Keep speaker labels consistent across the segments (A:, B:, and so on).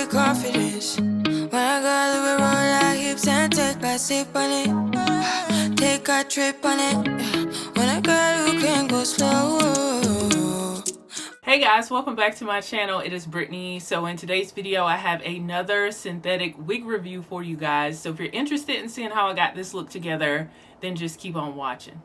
A: with confidence. When I got the roll like hips and take a sip on it. Take a trip on it. When I got you can go slow.
B: Hey guys, welcome back to my channel. It is Brittany. So in today's video, I have another synthetic wig review for you guys. So if you're interested in seeing how I got this look together, then just keep on watching.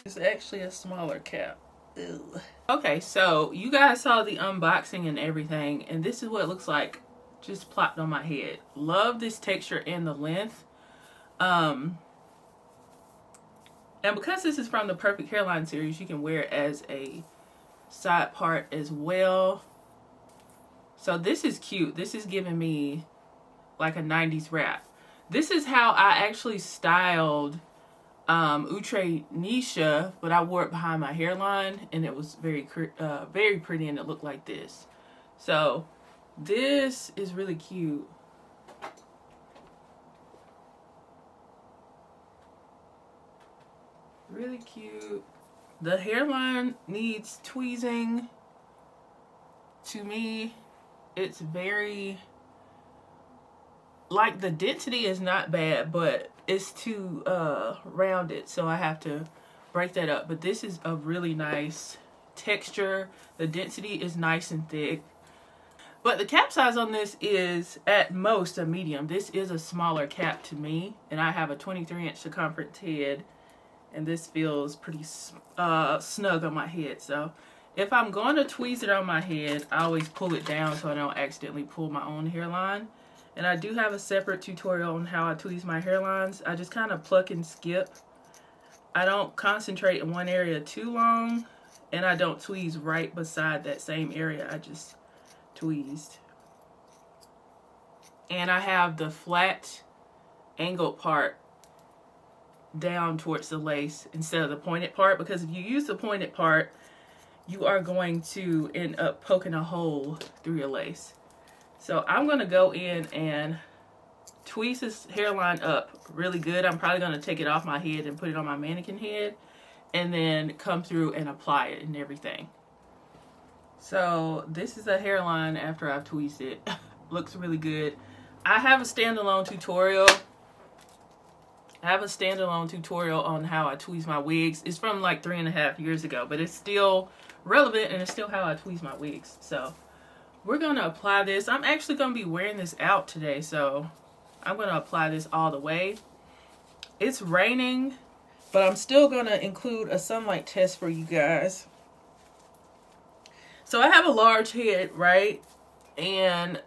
B: It's actually a smaller cap. Ew. Okay, so you guys saw the unboxing and everything, and this is what it looks like just plopped on my head. Love this texture and the length. And because this is from the Perfect Hairline series, you can wear it as a side part as well. So this is cute. This is giving me like a 90s wrap. This is how I actually styled Outre Leomie, but I wore it behind my hairline, and it was very pretty, and it looked like this. So this is really cute. Really cute. The hairline needs tweezing. To me, it's very, like, the density is not bad, but it's too rounded, so I have to break that up. But this is a really nice texture. The density is nice and thick. But the cap size on this is at most a medium. This is a smaller cap to me, and I have a 23-inch circumference head, and this feels pretty snug on my head. So if I'm going to tweeze it on my head, I always pull it down so I don't accidentally pull my own hairline. And I do have a separate tutorial on how I tweeze my hairlines. I just kind of pluck and skip. I don't concentrate in one area too long, and I don't tweeze right beside that same area I just tweezed. And I have the flat angled part down towards the lace instead of the pointed part, because if you use the pointed part, you are going to end up poking a hole through your lace. So I'm going to go in and tweeze this hairline up really good. I'm probably going to take it off my head and put it on my mannequin head, and then come through and apply it and everything. So this is a hairline after I've tweezed it. Looks really good. I have a standalone tutorial. On how I tweeze my wigs. It's from like 3.5 years ago, but it's still relevant, and it's still how I tweeze my wigs. So we're going to apply this. I'm actually going to be wearing this out today, so I'm going to apply this all the way. It's raining, but I'm still going to include a sunlight test for you guys. So I have a large head, right? And,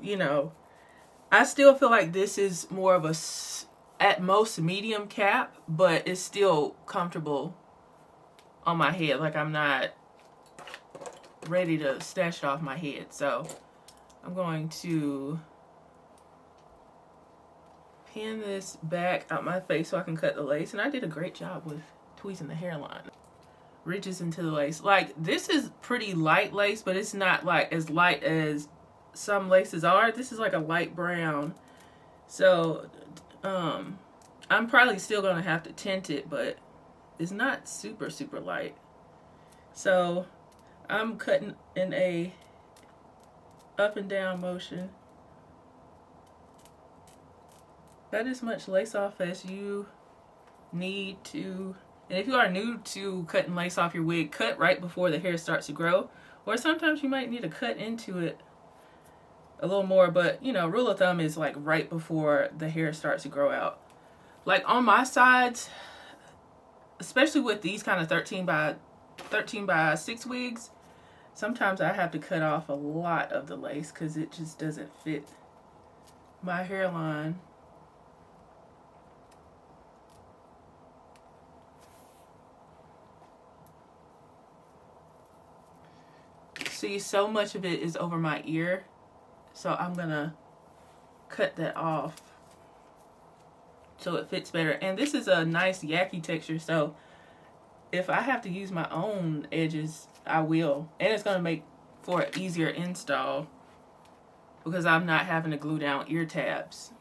B: you know, I still feel like this is more of a, at most, medium cap, but it's still comfortable on my head. Like, I'm not ready to snatch it off my head. So I'm going to pin this back out my face so I can cut the lace. And I did a great job with tweezing the hairline. Reaches into the lace. Like, this is pretty light lace, but it's not like as light as some laces are. This is like a light brown. So I'm probably still gonna have to tint it, but it's not super light. So I'm cutting in a up and down motion. Cut as much lace off as you need to. And if you are new to cutting lace off your wig, cut right before the hair starts to grow. Or sometimes you might need to cut into it a little more, but you know, rule of thumb is like right before the hair starts to grow out. Like on my sides, especially with these kind of 13 by 6 wigs, sometimes I have to cut off a lot of the lace because it just doesn't fit my hairline. See, so much of it is over my ear, so I'm gonna cut that off so it fits better. And this is a nice Yaki texture, so if I have to use my own edges, I will. And it's gonna make for an easier install because I'm not having to glue down ear tabs.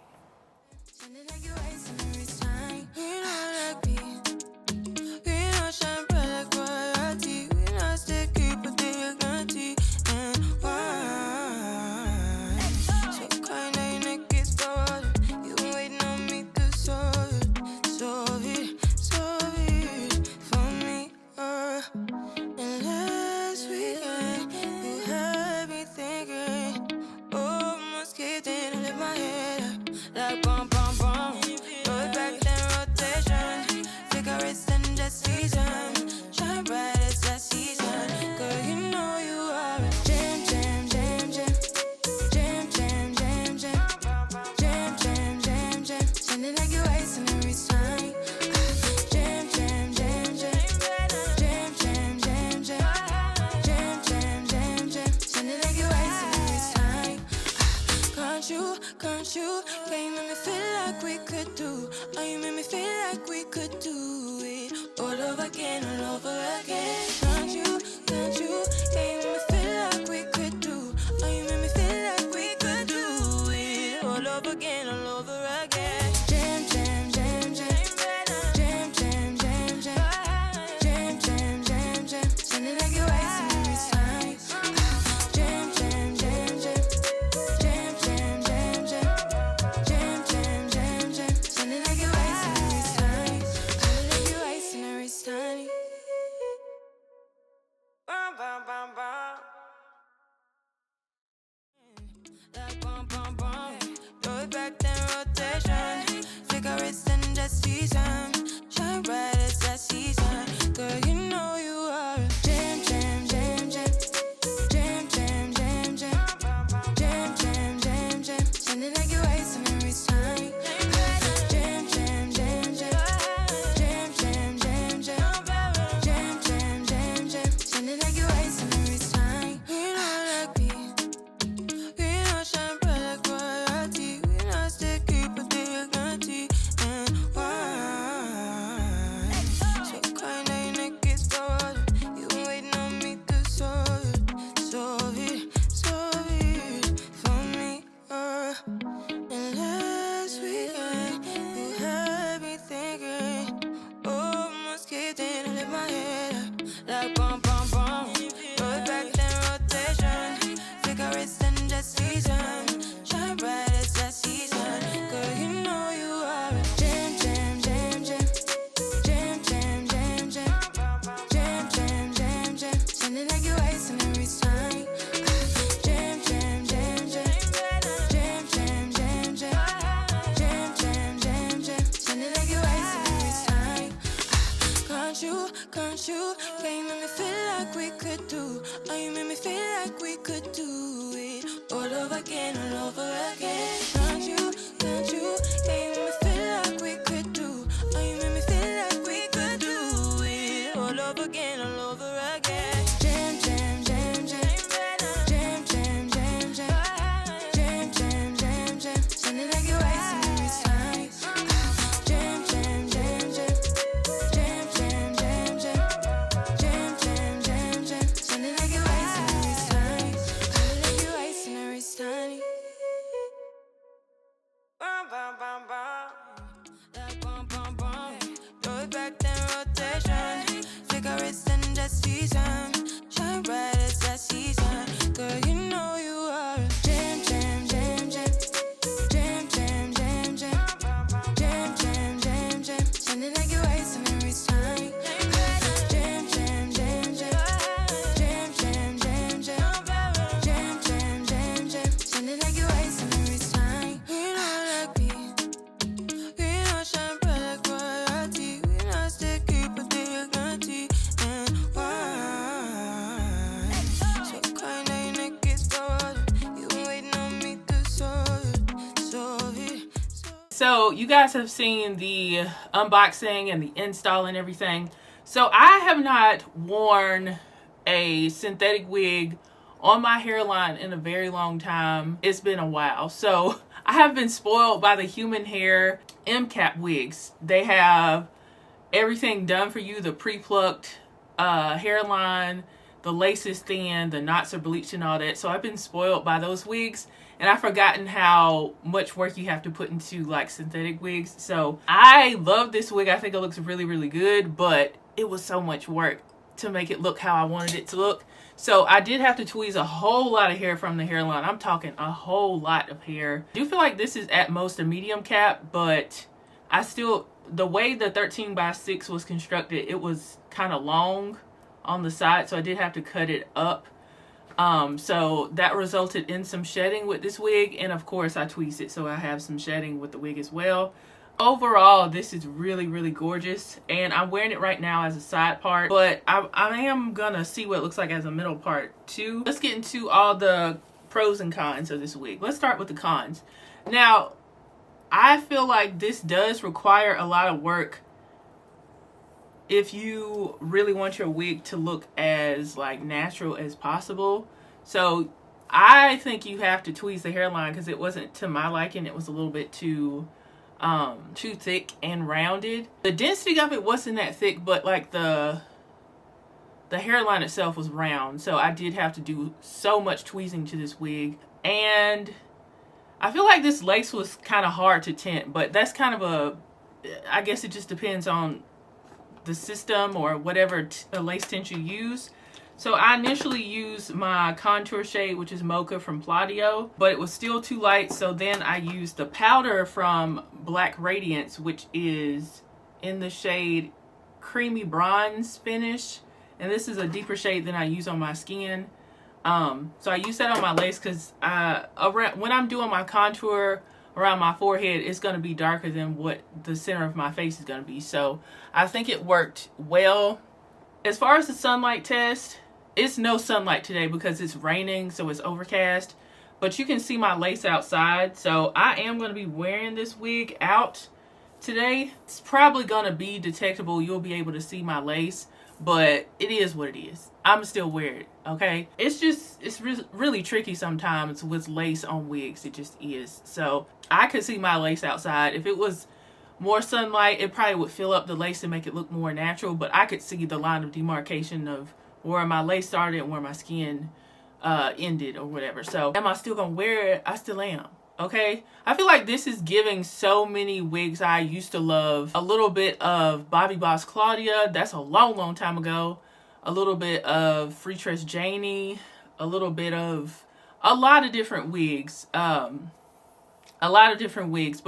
A: Can't you? Yeah, you make me feel like we could do. Oh, you make me feel like we could do it all over again, all over again. Can't you? Can't you? Yeah, you make me feel like we could do. Oh, you make me feel like we could do it all over again, all over again. Jam, jam, jam, jam. Jam, jam, jam, jam. Jam, jam, jam, jam. Sounding like you're wasting every time. Jam, jam, jam, jam. Jam, jam, jam, jam. Jam, jam, jam, jam. Sounding like you're wasting every time. Sounding like you're wasting every time. Bum, bum, bum, bum. Like bum, bum, bum. Throw it back, then rotation. Figure it's in the season. Shine bright as that season. Girl, you know you are. Jam, jam, jam, jam. Jam, jam, jam, jam. Jam, jam, jam, jam. Sounding like you're wasting every time. Jam, jam, jam, jam. Jam, jam, jam, jam. Jam, jam, jam, jam. Sounding like you're wasting every time. We know like me. We know shine bright like royalty. We know stay keep a dignity and wine. So kind of your neck is cold. You been waiting on me to solve it for me. And last weekend you had me thinking, oh, must keep thinking in my head like bum bum bum. Throw it back then rotation. Figure it's in the season. Shine bright as that season. Girl, you know you are. Jam, jam, jam, jam. Jam, jam, jam, jam. Jam, jam, jam, jam. Sounding like you're wasting every time. Jam, jam, jam, jam. Jam, jam, jam, jam. Jam, jam, jam, jam. Sounding like you're wasting every time. Can't you? Can't you? Yeah, you make me feel like we could do. Oh, you make me feel like we could do it all over again, all over again. Can't you? Can't you? Yeah, you make me feel like we could do. Oh, you make me feel like we could do it all over again, all over again. Jam, jam, jam, jam. Jam, jam, jam, jam. Jam, jam, jam, jam. Sounding like you're wasting every time. Jam, jam, jam, jam. Jam, jam, jam, jam. Jam, jam, jam, jam. Sounding like you're wasting every time. Sounding like you're wasting every time. Bum, bum, bum, bum. Like bum, bum, bum. Throw it back, then rotation. Figure it's in the season. Shine bright as that season. Girl, you know you are. Jam, jam, jam, jam. Jam, jam, jam, jam. Jam, jam, jam, jam. Sounding like you're wasting every time. Jam, jam, jam, jam. Jam, jam, jam, jam. Jam, jam, jam, jam. Sounding like you're wasting every time. We know like me. We know shine bright like royalty. We know stay keep a dignity and wine. So kind of your neck is cold. You been waiting on me to solve it.
B: So you guys have seen the unboxing and the install and everything. So I have not worn a synthetic wig on my hairline in a very long time. It's been a while. So I have been spoiled by the human hair M-cap wigs. They have everything done for you, the pre-plucked hairline, the lace is thin, the knots are bleached and all that. So I've been spoiled by those wigs, and I've forgotten how much work you have to put into like synthetic wigs. So I love this wig. I think it looks really, really good, but it was so much work to make it look how I wanted it to look. So I did have to tweeze a whole lot of hair from the hairline. I'm talking a whole lot of hair. I do feel like this is at most a medium cap, but I still, the way the 13x6 was constructed, it was kind of long on the side, so I did have to cut it up. So that resulted in some shedding with this wig, and of course I tweezed it, so I have some shedding with the wig as well. Overall, this is really, really gorgeous, and I'm wearing it right now as a side part, but I am gonna see what it looks like as a middle part too. Let's get into all the pros and cons of this wig. Let's start with the cons. Now, I feel like this does require a lot of work if you really want your wig to look as like natural as possible. So I think you have to tweeze the hairline because it wasn't to my liking. It was a little bit too thick and rounded. The density of it wasn't that thick, but like the hairline itself was round, so I did have to do so much tweezing to this wig. And I feel like this lace was kind of hard to tint, but that's kind of I guess it just depends on the system or whatever lace tint you use. So I initially used my contour shade, which is Mocha from Pladio, but it was still too light. So then I used the powder from Black Radiance, which is in the shade Creamy Bronze Finish. And this is a deeper shade than I use on my skin. So I use that on my lace because when I'm doing my contour around my forehead, it's going to be darker than what the center of my face is going to be. So I think it worked well. As far as the sunlight test, it's no sunlight today because it's raining, so it's overcast. But you can see my lace outside. So I am going to be wearing this wig out today. It's probably going to be detectable. You'll be able to see my lace, but it is what it is. I'm still wear it, okay? It's really tricky sometimes with lace on wigs. It just is. So I could see my lace outside. If it was more sunlight, it probably would fill up the lace and make it look more natural, but I could see the line of demarcation of where my lace started and where my skin ended or whatever. So am I still gonna wear it? I still am. Okay, I feel like this is giving so many wigs I used to love. A little bit of Bobbi Boss Claudia, that's a long time ago. A little bit of Free Tress Janie, a little bit of a lot of different wigs. But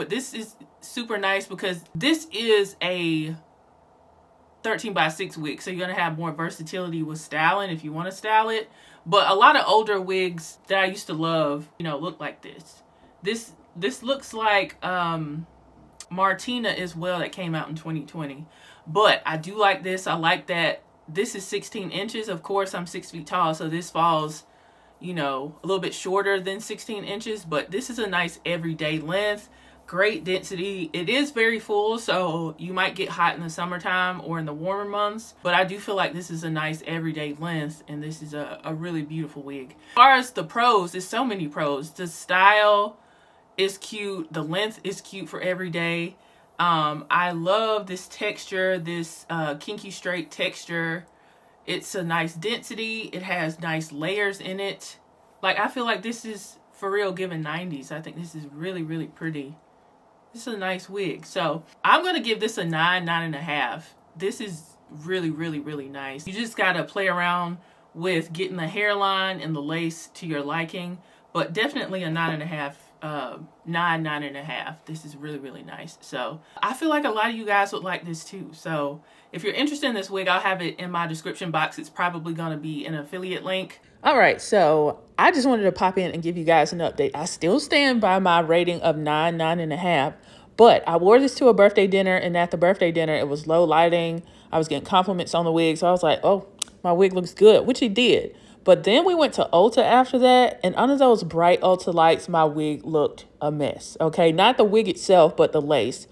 B: this is super nice because this is a 13x6 wig, so you're gonna have more versatility with styling if you want to style it. But a lot of older wigs that I used to love, look like this. This looks like Martina as well, that came out in 2020. But I do like this. I like that this is 16 inches. Of course, I'm 6 feet tall, so this falls, a little bit shorter than 16 inches. But this is a nice everyday length. Great density. It is very full, so you might get hot in the summertime or in the warmer months. But I do feel like this is a nice everyday length, and this is a really beautiful wig. As far as the pros, there's so many pros. The style is cute. The length is cute for every day. I love this texture, this kinky straight texture. It's a nice density. It has nice layers in it. Like, I feel like this is for real given 90s. I think this is really, really pretty. This is a nice wig. So I'm going to give this a 9.5. This is really, really, really nice. You just got to play around with getting the hairline and the lace to your liking, but definitely a 9.5. 9.5. This is really, really nice. So I feel like a lot of you guys would like this too. So if you're interested in this wig, I'll have it in my description box. It's probably going to be an affiliate link. All right, so I just wanted to pop in and give you guys an update. I still stand by my rating of 9.5, but I wore this to a birthday dinner, and at the birthday dinner, it was low lighting. I was getting compliments on the wig, so I was like, oh, my wig looks good, which it did. But then we went to Ulta after that, and under those bright Ulta lights, my wig looked a mess, okay? Not the wig itself, but the lace.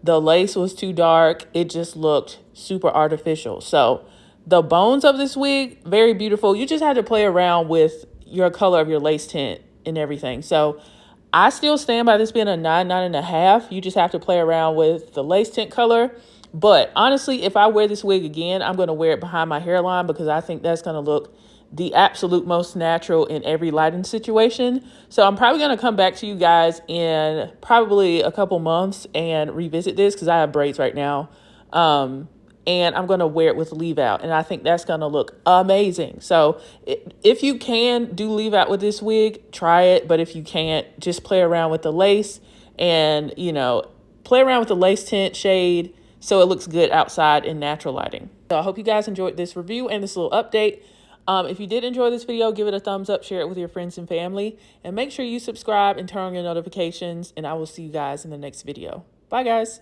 B: The lace was too dark. It just looked super artificial. So the bones of this wig, very beautiful. You just had to play around with, your color of your lace tint and everything. So I still stand by this being a 9.5. You just have to play around with the lace tint color. But honestly, if I wear this wig again, I'm going to wear it behind my hairline because I think that's going to look the absolute most natural in every lighting situation. So I'm probably going to come back to you guys in probably a couple months and revisit this because I have braids right now. And I'm going to wear it with leave out. And I think that's going to look amazing. So if you can do leave out with this wig, try it. But if you can't, just play around with the lace and, you know, play around with the lace tint shade so it looks good outside in natural lighting. So I hope you guys enjoyed this review and this little update. If you did enjoy this video, give it a thumbs up, share it with your friends and family, and make sure you subscribe and turn on your notifications. And I will see you guys in the next video. Bye, guys.